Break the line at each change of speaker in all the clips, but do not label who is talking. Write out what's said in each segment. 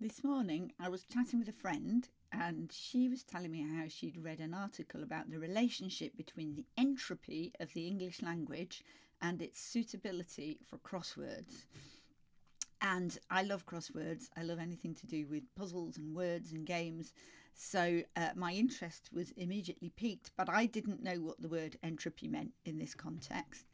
This morning, I was chatting with a friend, and she was telling me how she'd read an article about the relationship between the entropy of the English language and its suitability for crosswords. And I love crosswords. I love anything to do with puzzles and words and games. So my interest was immediately piqued, but I didn't know what the word entropy meant in this context.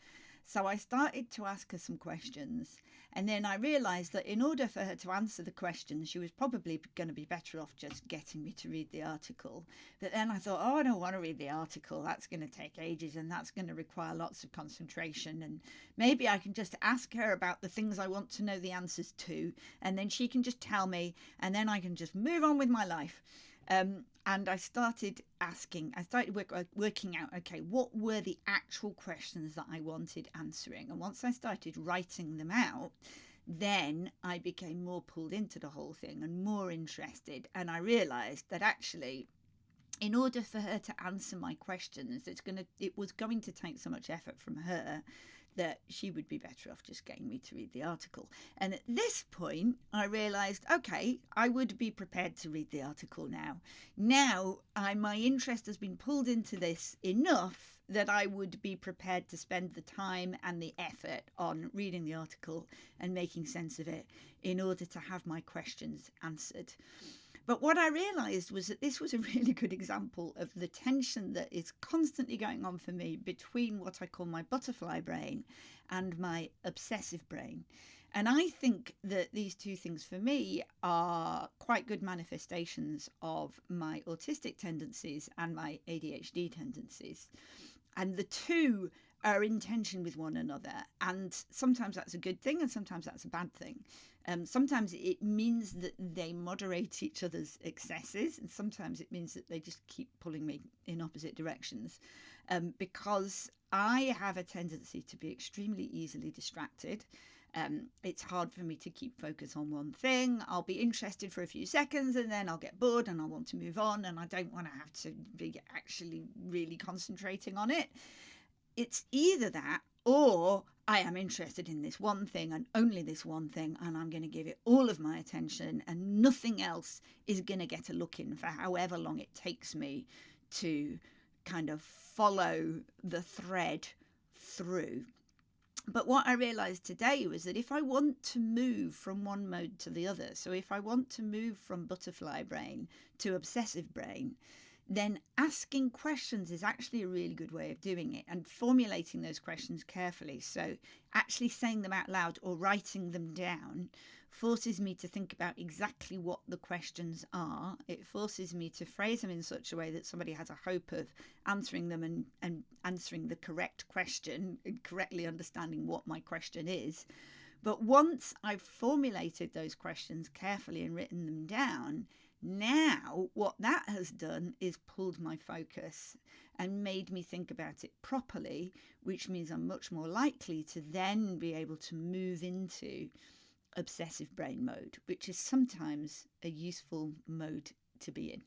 So I started to ask her some questions, and then I realised that in order for her to answer the questions, she was probably going to be better off just getting me to read the article. But then I thought, oh, I don't want to read the article. That's going to take ages, and that's going to require lots of concentration. And maybe I can just ask her about the things I want to know the answers to, and then she can just tell me, and then I can just move on with my life. And I started working out, okay, what were the actual questions that I wanted answering? And once I started writing them out, then I became more pulled into the whole thing and more interested. And I realised that actually, in order for her to answer my questions, it was going to take so much effort from her that she would be better off just getting me to read the article. And at this point, I realised, okay, I would be prepared to read the article now. My interest has been pulled into this enough that I would be prepared to spend the time and the effort on reading the article and making sense of it in order to have my questions answered. But what I realised was that this was a really good example of the tension that is constantly going on for me between what I call my butterfly brain and my obsessive brain. And I think that these two things for me are quite good manifestations of my autistic tendencies and my ADHD tendencies. And the two are in tension with one another. And sometimes that's a good thing and sometimes that's a bad thing. Sometimes it means that they moderate each other's excesses, and sometimes it means that they just keep pulling me in opposite directions. Because I have a tendency to be extremely easily distracted. It's hard for me to keep focus on one thing. I'll be interested for a few seconds and then I'll get bored and I'll want to move on, and I don't want to have to be actually really concentrating on it. It's either that or I am interested in this one thing and only this one thing, and I'm going to give it all of my attention, and nothing else is going to get a look in for however long it takes me to kind of follow the thread through. But what I realised today was that if I want to move from one mode to the other, so if I want to move from butterfly brain to obsessive brain, then asking questions is actually a really good way of doing it, and formulating those questions carefully. So actually saying them out loud or writing them down forces me to think about exactly what the questions are. It forces me to phrase them in such a way that somebody has a hope of answering them and answering the correct question and correctly understanding what my question is. But once I've formulated those questions carefully and written them down, now what that has done is pulled my focus and made me think about it properly, which means I'm much more likely to then be able to move into obsessive brain mode, which is sometimes a useful mode to be in.